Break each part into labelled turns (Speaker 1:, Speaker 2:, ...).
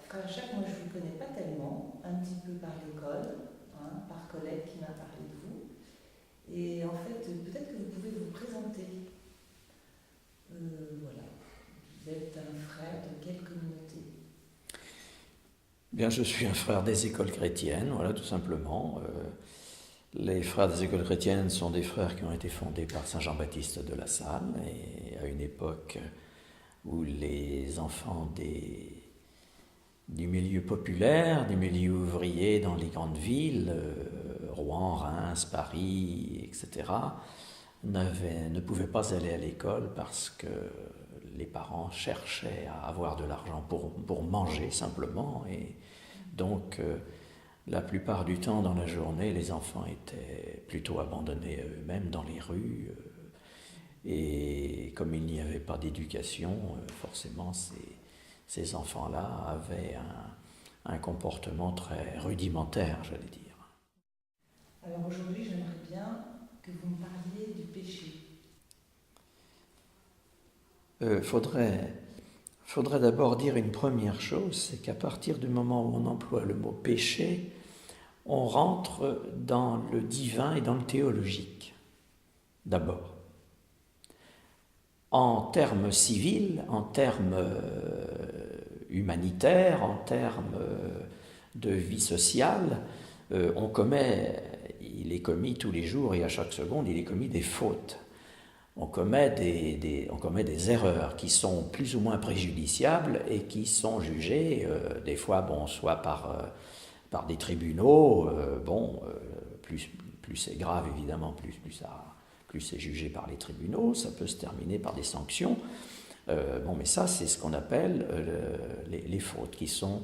Speaker 1: Frère Jacques, moi je ne vous connais pas tellement, un petit peu par l'école, hein, par collègue qui m'a parlé de vous. Et en fait, peut-être que vous pouvez vous présenter. Voilà, vous êtes un frère de quelle communauté?
Speaker 2: Bien, je suis un frère des écoles chrétiennes, voilà, tout simplement. Les frères des écoles chrétiennes sont des frères qui ont été fondés par Saint Jean-Baptiste de La Salle, et à une époque où les enfants du milieu populaire, du milieu ouvrier dans les grandes villes, Rouen, Reims, Paris, etc., ne pouvaient pas aller à l'école parce que les parents cherchaient à avoir de l'argent pour manger simplement. Et donc, la plupart du temps dans la journée, les enfants étaient plutôt abandonnés à eux-mêmes dans les rues. Et comme il n'y avait pas d'éducation, forcément, ces enfants-là avaient un comportement très rudimentaire, j'allais dire.
Speaker 1: Alors aujourd'hui, j'aimerais bien que vous me parliez du péché.
Speaker 2: Faudrait d'abord dire une première chose, c'est qu'à partir du moment où on emploie le mot péché, on rentre dans le divin et dans le théologique, d'abord. En termes civils, en termes humanitaires, en termes de vie sociale, il est commis tous les jours et à chaque seconde, il est commis des fautes. On commet des erreurs qui sont plus ou moins préjudiciables et qui sont jugées, des fois, soit par des tribunaux, plus c'est grave évidemment, plus c'est jugé par les tribunaux, ça peut se terminer par des sanctions. Mais ça, c'est ce qu'on appelle les fautes qui sont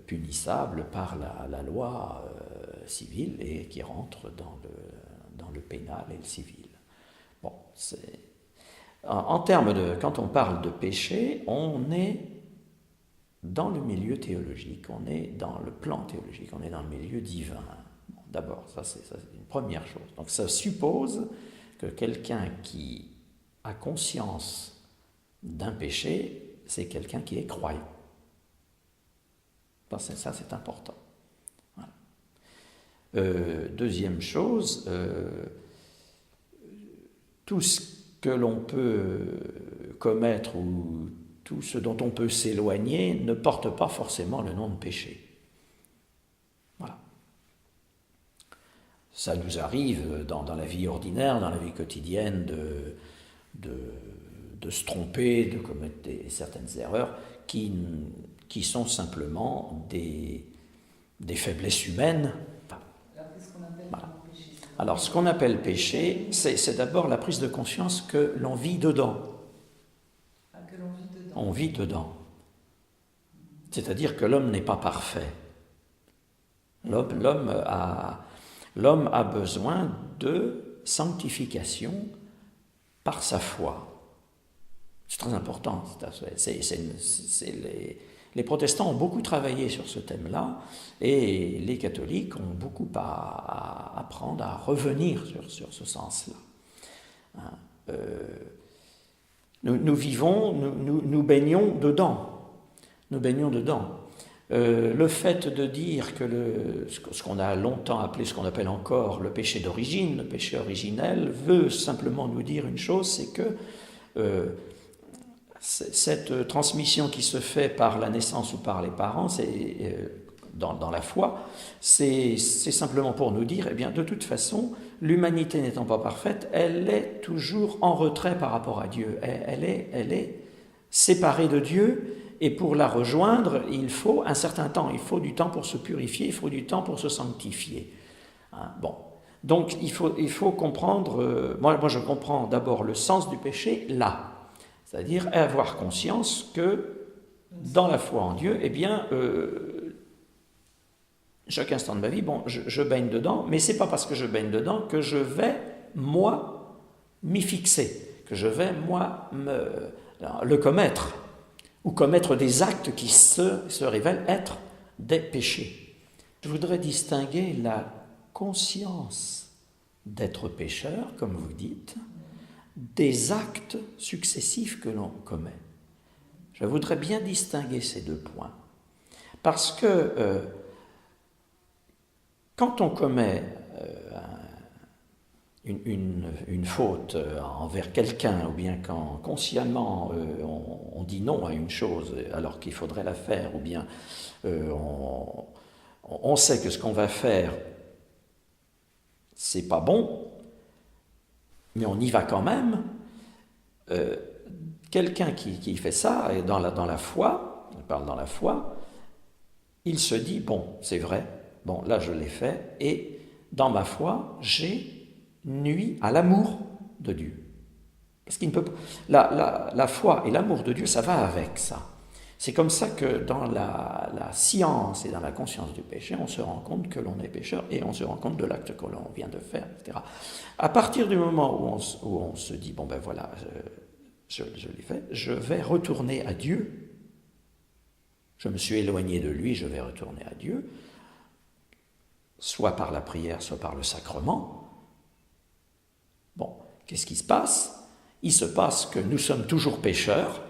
Speaker 2: punissables par la loi civile et qui rentrent dans le pénal et le civil. Bon, en termes quand on parle de péché, on est dans le milieu théologique, on est dans le plan théologique, on est dans le milieu divin. Bon, d'abord, ça c'est une première chose. Donc ça suppose que quelqu'un qui a conscience d'un péché, c'est quelqu'un qui est croyant. Ça c'est important. Voilà. Deuxième chose, tout ce que l'on peut commettre ou tout ce dont on peut s'éloigner ne porte pas forcément le nom de péché. Voilà. Ça nous arrive dans la vie ordinaire, dans la vie quotidienne, de se tromper, de commettre certaines erreurs qui sont simplement des faiblesses humaines.
Speaker 1: Alors qu'est-ce qu'on appelle
Speaker 2: Voilà.
Speaker 1: le péché?
Speaker 2: Alors, ce qu'on appelle péché, c'est d'abord la prise de conscience que l'on vit dedans.
Speaker 1: Ah, que l'on vit dedans.
Speaker 2: On vit dedans. C'est-à-dire que l'homme n'est pas parfait. L'homme a besoin de sanctification par sa foi. C'est très important. Les protestants ont beaucoup travaillé sur ce thème-là et les catholiques ont beaucoup à apprendre à revenir sur ce sens-là. Nous baignons dedans. Nous baignons dedans. Le fait de dire que ce qu'on a longtemps appelé, ce qu'on appelle encore le péché d'origine, le péché originel, veut simplement nous dire une chose, c'est que cette transmission qui se fait par la naissance ou par les parents, dans la foi, c'est simplement pour nous dire, eh bien, de toute façon, l'humanité n'étant pas parfaite, elle est toujours en retrait par rapport à Dieu. Elle est séparée de Dieu, et pour la rejoindre, il faut un certain temps. Il faut du temps pour se purifier, il faut du temps pour se sanctifier. Bon. Donc, il faut comprendre... moi, je comprends d'abord le sens du péché là. C'est-à-dire avoir conscience que dans la foi en Dieu, eh bien, chaque instant de ma vie, je baigne dedans, mais c'est pas parce que je baigne dedans que je vais, moi, m'y fixer, que je vais, moi, le commettre, ou commettre des actes qui se révèlent être des péchés. Je voudrais distinguer la conscience d'être pécheur, comme vous dites, des actes successifs que l'on commet. Je voudrais bien distinguer ces deux points. Parce que quand on commet une faute envers quelqu'un, ou bien quand consciemment on dit non à une chose alors qu'il faudrait la faire, ou bien on sait que ce qu'on va faire, c'est pas bon, mais on y va quand même, quelqu'un qui fait ça, et dans la foi, il parle dans la foi, il se dit, bon, c'est vrai, bon, là je l'ai fait, et dans ma foi, j'ai nuit à l'amour de Dieu. Parce qu'il ne peut pas. La foi et l'amour de Dieu, ça va avec ça. C'est comme ça que dans la science et dans la conscience du péché, on se rend compte que l'on est pécheur et on se rend compte de l'acte que l'on vient de faire, etc. À partir du moment où on se dit, bon ben voilà, je l'ai fait, je vais retourner à Dieu. Je me suis éloigné de lui, je vais retourner à Dieu, soit par la prière, soit par le sacrement. Bon, qu'est-ce qui se passe? Il se passe que nous sommes toujours pécheurs,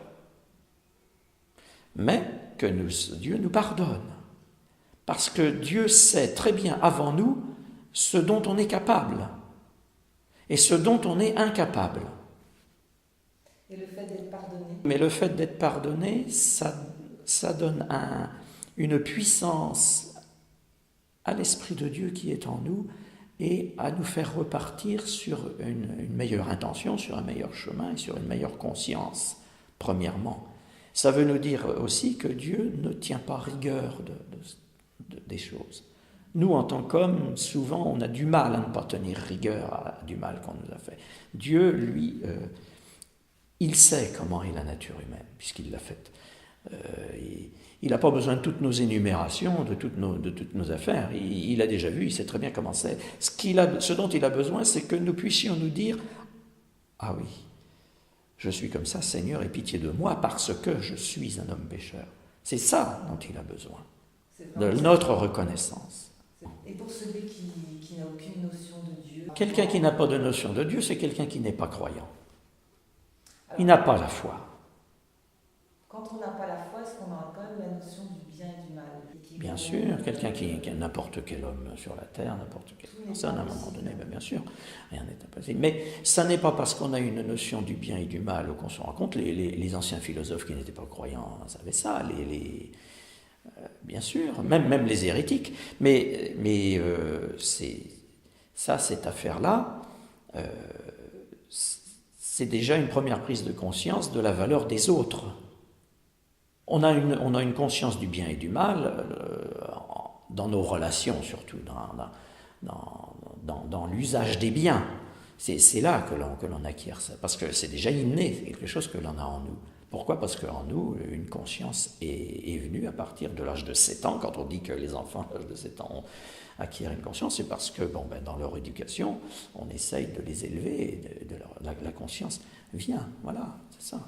Speaker 2: mais que Dieu nous pardonne. Parce que Dieu sait très bien avant nous ce dont on est capable et ce dont on est incapable.
Speaker 1: Et le fait d'être pardonné?
Speaker 2: Mais le fait d'être pardonné, ça donne une puissance à l'Esprit de Dieu qui est en nous, et à nous faire repartir sur une meilleure intention, sur un meilleur chemin et sur une meilleure conscience, premièrement. Ça veut nous dire aussi que Dieu ne tient pas rigueur des choses. Nous, en tant qu'hommes, souvent, on a du mal à ne pas tenir rigueur du mal qu'on nous a fait. Dieu, lui, il sait comment est la nature humaine, puisqu'il l'a faite. Il n'a pas besoin de toutes nos énumérations, de toutes nos affaires. Il a déjà vu, il sait très bien comment c'est. Ce dont il a besoin, c'est que nous puissions nous dire « Ah oui, je suis comme ça, Seigneur, aie pitié de moi, parce que je suis un homme pécheur. » C'est ça dont il a besoin, de notre reconnaissance.
Speaker 1: Et pour celui qui n'a aucune notion de Dieu?
Speaker 2: Quelqu'un qui n'a pas de notion de Dieu, c'est quelqu'un qui n'est pas croyant. Il n'a pas la foi.
Speaker 1: Quand on n'a pas la foi, est-ce qu'on a quand même la notion du bien et du mal?
Speaker 2: Bien sûr, quelqu'un qui est n'importe quel homme sur la terre, n'importe quelle personne, à un moment donné, bien sûr, rien n'est impossible. Mais ça n'est pas parce qu'on a une notion du bien et du mal qu'on se rend compte. Les anciens philosophes qui n'étaient pas croyants savaient ça, bien sûr, même les hérétiques. Mais cette affaire-là, c'est déjà une première prise de conscience de la valeur des autres. On a une conscience du bien et du mal dans nos relations, surtout dans l'usage des biens. C'est là que l'on acquiert ça, parce que c'est déjà inné, c'est quelque chose que l'on a en nous. Pourquoi? Parce qu'en nous, une conscience est venue à partir de l'âge de 7 ans. Quand on dit que les enfants à l'âge de 7 ans acquièrent une conscience, c'est parce que dans leur éducation, on essaye de les élever, et la conscience vient. Voilà, c'est ça.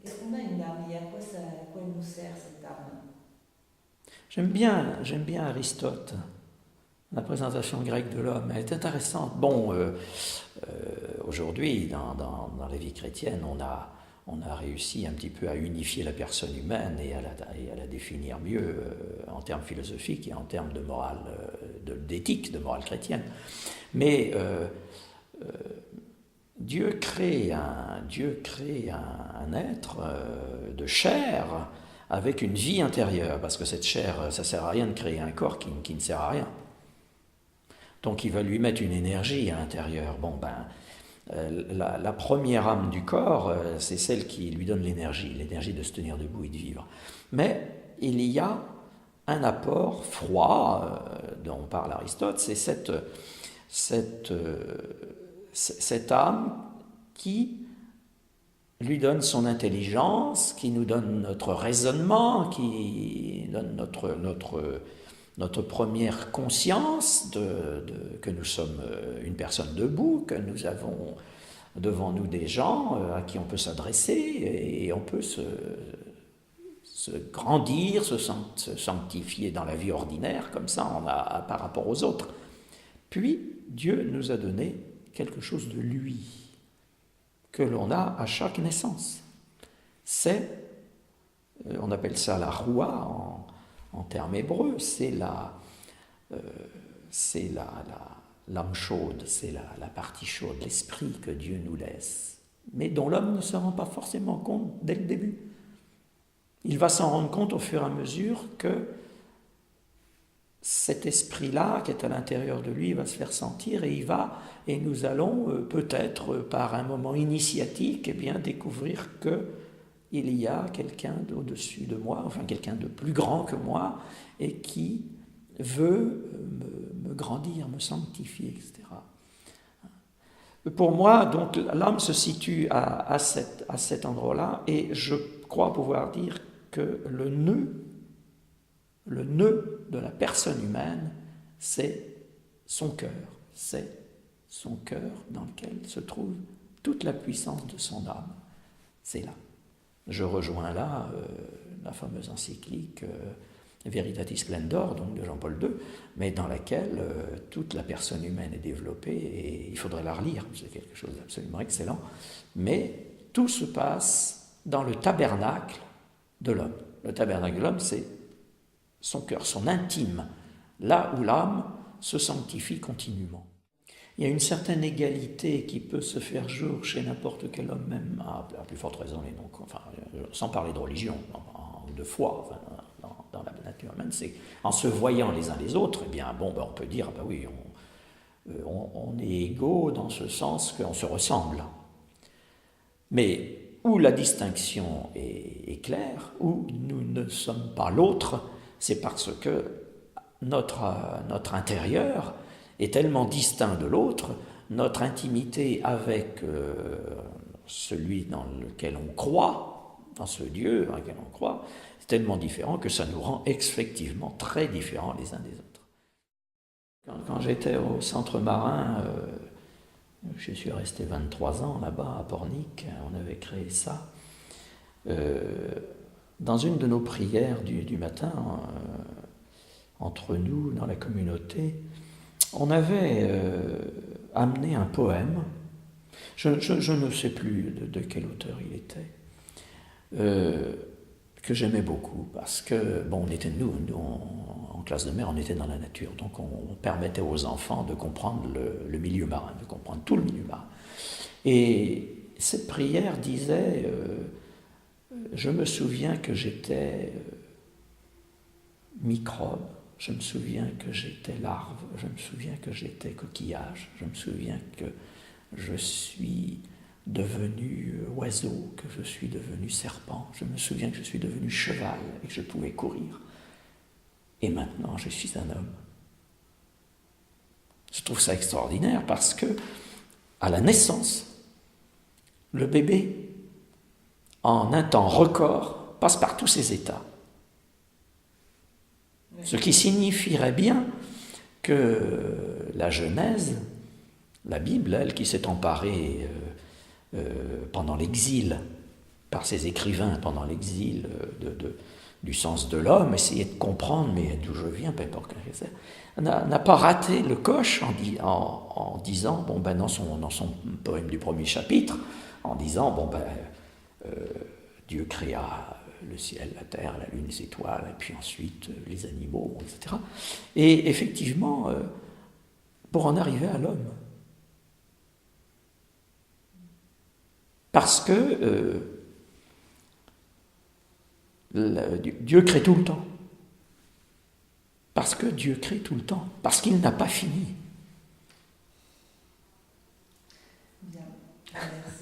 Speaker 1: Est-ce qu'on a une âme et à quoi elle nous sert cette âme?
Speaker 2: J'aime bien Aristote, la présentation grecque de l'homme. Elle est intéressante. Bon, aujourd'hui, dans la vie chrétienne, on a réussi un petit peu à unifier la personne humaine et à la définir mieux en termes philosophiques et en termes de morale, d'éthique, de morale chrétienne. Mais Dieu crée un être de chair avec une vie intérieure, parce que cette chair, ça ne sert à rien de créer un corps qui ne sert à rien. Donc il va lui mettre une énergie à l'intérieur. La première âme du corps, c'est celle qui lui donne l'énergie de se tenir debout et de vivre. Mais il y a un apport froid dont parle Aristote, c'est cette âme qui lui donne son intelligence, qui nous donne notre raisonnement, qui donne notre première conscience que nous sommes une personne debout, que nous avons devant nous des gens à qui on peut s'adresser et on peut se grandir, se sanctifier dans la vie ordinaire, comme ça par rapport aux autres. Puis Dieu nous a donné quelque chose de lui, que l'on a à chaque naissance. On appelle ça la roua en termes hébreux, c'est l'âme chaude, c'est la partie chaude, l'esprit que Dieu nous laisse, mais dont l'homme ne se rend pas forcément compte dès le début. Il va s'en rendre compte au fur et à mesure que cet esprit-là qui est à l'intérieur de lui va se faire sentir et nous allons peut-être par un moment initiatique découvrir qu'il y a quelqu'un au-dessus de moi, enfin quelqu'un de plus grand que moi et qui veut me grandir, me sanctifier, etc. Pour moi, donc, l'âme se situe à cet endroit-là et je crois pouvoir dire que le nœud de la personne humaine, c'est son cœur. C'est son cœur dans lequel se trouve toute la puissance de son âme. C'est là. Je rejoins là la fameuse encyclique Veritatis Splendor, donc de Jean-Paul II, mais dans laquelle toute la personne humaine est développée, et il faudrait la relire, c'est quelque chose d'absolument excellent, mais tout se passe dans le tabernacle de l'homme. Le tabernacle de l'homme, c'est son cœur, son intime, là où l'âme se sanctifie continuellement. Il y a une certaine égalité qui peut se faire jour chez n'importe quel homme, même à plus forte raison, et donc, enfin, sans parler de religion, de foi, enfin, dans la nature humaine, c'est en se voyant les uns les autres, eh bien, on peut dire, oui, on est égaux dans ce sens qu'on se ressemble. Mais où la distinction est claire, où nous ne sommes pas l'autre, c'est parce que notre intérieur est tellement distinct de l'autre, notre intimité avec celui dans lequel on croit, dans ce Dieu dans lequel on croit, c'est tellement différent que ça nous rend effectivement très différents les uns des autres. Quand j'étais au centre marin, je suis resté 23 ans là-bas à Pornic, on avait créé ça. Dans une de nos prières du matin, entre nous, dans la communauté, on avait amené un poème, je ne sais plus de quel auteur il était, que j'aimais beaucoup, parce que, on était, nous en classe de mer, on était dans la nature, donc on permettait aux enfants de comprendre le milieu marin, de comprendre tout le milieu marin. Et cette prière disait, je me souviens que j'étais microbe, je me souviens que j'étais larve, je me souviens que j'étais coquillage, je me souviens que je suis devenu oiseau, que je suis devenu serpent, je me souviens que je suis devenu cheval et que je pouvais courir. Et maintenant, je suis un homme. Je trouve ça extraordinaire parce que, à la naissance, le bébé, en un temps record, passe par tous ces états. Ce qui signifierait bien que la Genèse, la Bible, elle qui s'est emparée pendant l'exil, par ses écrivains, pendant l'exil du sens de l'homme, essayer de comprendre, mais d'où je viens, peu importe, n'a pas raté le coche en disant, dans son poème du premier chapitre, en disant, Dieu créa le ciel, la terre, la lune, les étoiles, et puis ensuite les animaux, etc. Et effectivement, pour en arriver à l'homme. Parce que Dieu crée tout le temps. Parce que Dieu crée tout le temps. Parce qu'il n'a pas fini.
Speaker 1: Bien, merci.